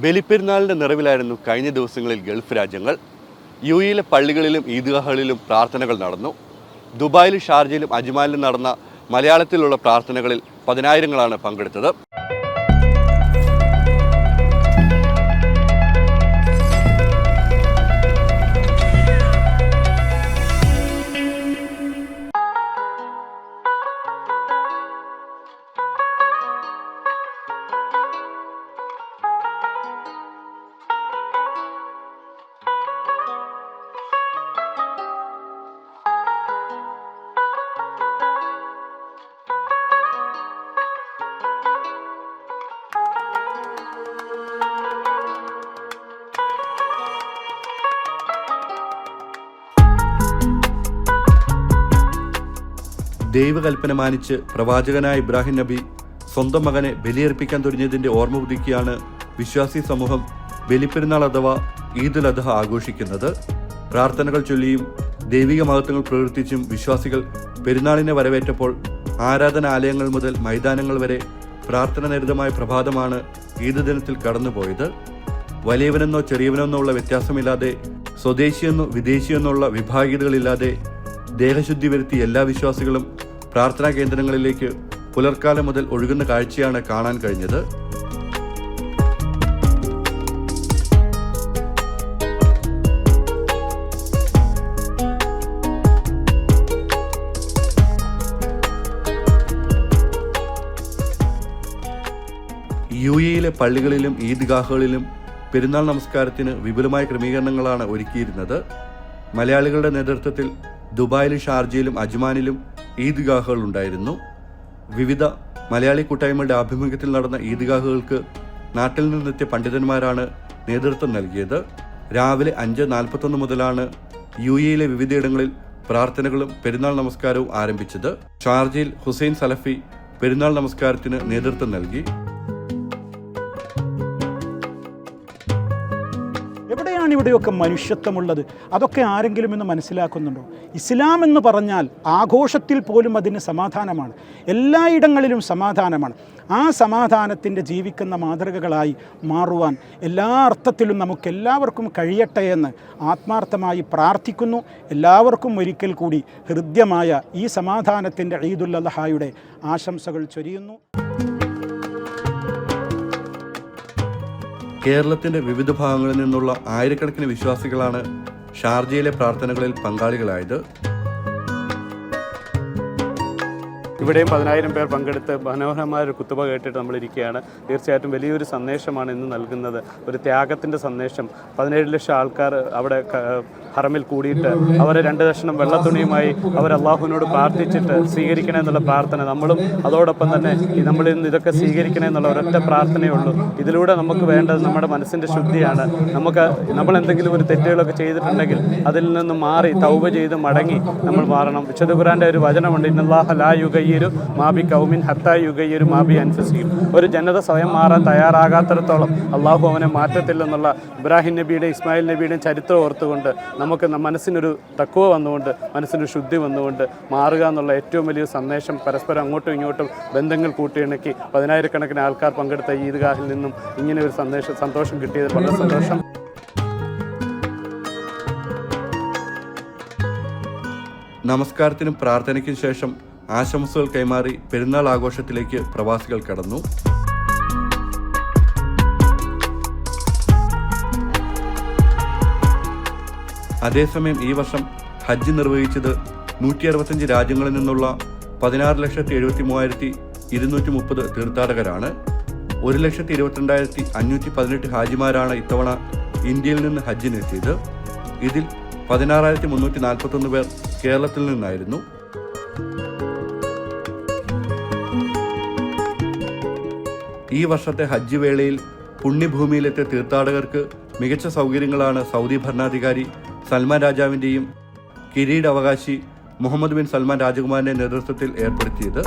ബലിപ്പെരുന്നാളിൻ്റെ നിറവിലായിരുന്നു കഴിഞ്ഞ ദിവസങ്ങളിൽ ഗൾഫ് രാജ്യങ്ങൾ. UAE പള്ളികളിലും ഈദ്ഗാഹുകളിലും പ്രാർത്ഥനകൾ നടന്നു. ദുബായിലും ഷാർജയിലും അജ്മാനിലും നടന്ന മലയാളത്തിലുള്ള പ്രാർത്ഥനകളിൽ പതിനായിരങ്ങളാണ് പങ്കെടുത്തത്. ദൈവകൽപ്പന മാനിച്ച് പ്രവാചകനായ ഇബ്രാഹിം നബി സ്വന്തം മകനെ ബലിയർപ്പിക്കാൻ തുടങ്ങിയതിൻ്റെ ഓർമ്മ പുതുക്കിയാണ് വിശ്വാസി സമൂഹം ബലിപ്പെരുന്നാൾ അഥവാ ഈദുൽ അദ്ഹ ആഘോഷിക്കുന്നത്. പ്രാർത്ഥനകൾ ചൊല്ലിയും ദൈവിക മഹത്വങ്ങൾ പ്രവർത്തിച്ചും വിശ്വാസികൾ പെരുന്നാളിനെ വരവേറ്റപ്പോൾ ആരാധനാലയങ്ങൾ മുതൽ മൈതാനങ്ങൾ വരെ പ്രാർത്ഥന നിരതമായ പ്രഭാതമാണ് ഈദ് ദിനത്തിൽ കടന്നുപോയത്. വലിയവനെന്നോ ചെറിയവനെന്നോ ഉള്ള വ്യത്യാസമില്ലാതെ, സ്വദേശിയെന്നോ വിദേശിയെന്നോ ഉള്ള വിഭാഗീയതകളില്ലാതെ ദേഹശുദ്ധി വരുത്തി എല്ലാ വിശ്വാസികളും പ്രാർത്ഥനാ കേന്ദ്രങ്ങളിലേക്ക് പുലർക്കാലം മുതൽ ഒഴുകുന്ന കാഴ്ചയാണ് കാണാൻ കഴിഞ്ഞത്. UAE പള്ളികളിലും ഈദ്ഗാഹുകളിലും പെരുന്നാൾ നമസ്കാരത്തിന് വിപുലമായ ക്രമീകരണങ്ങളാണ് ഒരുക്കിയിരുന്നത്. മലയാളികളുടെ നേതൃത്വത്തിൽ ദുബായിലും ഷാർജയിലും അജ്മാനിലും ഈദ്ഗാഹുകൾ ഉണ്ടായിരുന്നു. വിവിധ മലയാളി കൂട്ടായ്മകളുടെ ആഭിമുഖ്യത്തിൽ നടന്ന ഈദ്ഗാഹുകൾക്ക് നാട്ടിൽ നിന്നെത്തിയ പണ്ഡിതന്മാരാണ് നേതൃത്വം നൽകിയത്. രാവിലെ 5:41 മുതലാണ് UAE വിവിധയിടങ്ങളിൽ പ്രാർത്ഥനകളും പെരുന്നാൾ നമസ്കാരവും ആരംഭിച്ചത്. ഷാർജയിൽ ഹുസൈൻ സലഫി പെരുന്നാൾ നമസ്കാരത്തിന് നേതൃത്വം നൽകി. എവിടെയാണ് ഇവിടെയൊക്കെ മനുഷ്യത്വമുള്ളത്? അതൊക്കെ ആരെങ്കിലും ഇന്ന് മനസ്സിലാക്കുന്നുണ്ടോ? ഇസ്ലാം എന്ന് പറഞ്ഞാൽ ആഘോഷത്തിൽ പോലും അതിന് സമാധാനമാണ്, എല്ലായിടങ്ങളിലും സമാധാനമാണ്. ആ സമാധാനത്തിൻ്റെ ജീവിക്കുന്ന മാതൃകകളായി മാറുവാൻ എല്ലാ അർത്ഥത്തിലും നമുക്കെല്ലാവർക്കും കഴിയട്ടെ എന്ന് ആത്മാർത്ഥമായി പ്രാർത്ഥിക്കുന്നു. എല്ലാവർക്കും ഒരിക്കൽ കൂടി ഹൃദ്യമായ ഈ സമാധാനത്തിൻ്റെ ഈദുൽ അദ്ഹയുടെ ആശംസകൾ ചൊരിയുന്നു. കേരളത്തിൻ്റെ വിവിധ ഭാഗങ്ങളിൽ നിന്നുള്ള ആയിരക്കണക്കിന് വിശ്വാസികളാണ് ഷാർജയിലെ പ്രാർത്ഥനകളിൽ പങ്കാളികളായത്. ഇവിടെയും 10,000 പേർ പങ്കെടുത്ത് മനോഹരമായ ഒരു കുത്തുബ കേട്ടിട്ട് നമ്മളിരിക്കുകയാണ്. തീർച്ചയായിട്ടും വലിയൊരു സന്ദേശമാണ് ഇന്ന് നൽകുന്നത്, ഒരു ത്യാഗത്തിൻ്റെ സന്ദേശം. 17 ലക്ഷം ആൾക്കാർ അവിടെ ഹറമിൽ കൂടിയിട്ട് അവർ 2 കഷണം വെള്ളത്തുണിയുമായി അവർ അള്ളാഹുവിനോട് പ്രാർത്ഥിച്ചിട്ട് സ്വീകരിക്കണേ എന്നുള്ള പ്രാർത്ഥന. നമ്മളും അതോടൊപ്പം തന്നെ നമ്മളിൽ നിന്ന് ഇതൊക്കെ സ്വീകരിക്കണേ എന്നുള്ള ഒരൊറ്റ പ്രാർത്ഥനയേ ഉള്ളൂ. ഇതിലൂടെ നമുക്ക് വേണ്ടത് നമ്മുടെ മനസ്സിൻ്റെ ശുദ്ധിയാണ്. നമ്മൾ എന്തെങ്കിലും ഒരു തെറ്റുകളൊക്കെ ചെയ്തിട്ടുണ്ടെങ്കിൽ അതിൽ നിന്ന് മാറി തൗബ ചെയ്ത് മടങ്ങി നമ്മൾ മാറണം. വിശുദ്ധ ഖുർആന്റെ ഒരു വചനമുണ്ട്, ഇന്നല്ലാഹ ലാ യുഗയ്യിറു മാബി ഖൗമിൻ ഹത്താ യുഗയ്യിറു മാബി അൻഫുസിഹിം. ഒരു ജനത സ്വയം മാറാൻ തയ്യാറാകാത്തിടത്തോളം അള്ളാഹു അവനെ മാറ്റത്തില്ലെന്നുള്ള ഇബ്രാഹിം നബിയുടെയും ഇസ്മായിൽ നബിയുടെയും ചരിത്രം ഓർത്തുകൊണ്ട് നമുക്ക് മനസ്സിനൊരു തഖ്വ വന്നുകൊണ്ട്, മനസ്സിനൊരു ശുദ്ധി വന്നുകൊണ്ട് മാറുക എന്നുള്ള ഏറ്റവും വലിയ സന്ദേശം പരസ്പരം അങ്ങോട്ടും ഇങ്ങോട്ടും ബന്ധങ്ങൾ കൂട്ടിയിണക്കി 10,000 ആൾക്കാർ പങ്കെടുത്ത ഈദ്ഗാഹിൽ നിന്നും ഇങ്ങനെ ഒരു സന്തോഷം കിട്ടിയത് വളരെ സന്തോഷം. നമസ്കാരത്തിനും പ്രാർത്ഥനയ്ക്കും ശേഷം ആശംസകൾ കൈമാറി പെരുന്നാൾ ആഘോഷത്തിലേക്ക് പ്രവാസികൾ കടന്നു. അതേസമയം ഈ വർഷം ഹജ്ജ് നിർവഹിച്ചത് 165 രാജ്യങ്ങളിൽ നിന്നുള്ള 16,73,230 തീർത്ഥാടകരാണ്. 1,22,518 ഹാജിമാരാണ് ഇത്തവണ ഇന്ത്യയിൽ നിന്ന് ഹജ്ജിനെത്തിയത്. ഇതിൽ 16,341 പേർ കേരളത്തിൽ നിന്നായിരുന്നു. ഈ വർഷത്തെ ഹജ്ജ് വേളയിൽ പുണ്യഭൂമിയിലെത്തിയ തീർത്ഥാടകർക്ക് മികച്ച സൗകര്യങ്ങളാണ് സൗദി ഭരണാധികാരി സൽമാൻ രാജാവിൻ്റെയും കിരീടാവകാശി മുഹമ്മദ് ബിൻ സൽമാൻ രാജകുമാരൻ്റെ നേതൃത്വത്തിൽ ഏർപ്പെടുത്തിയത്.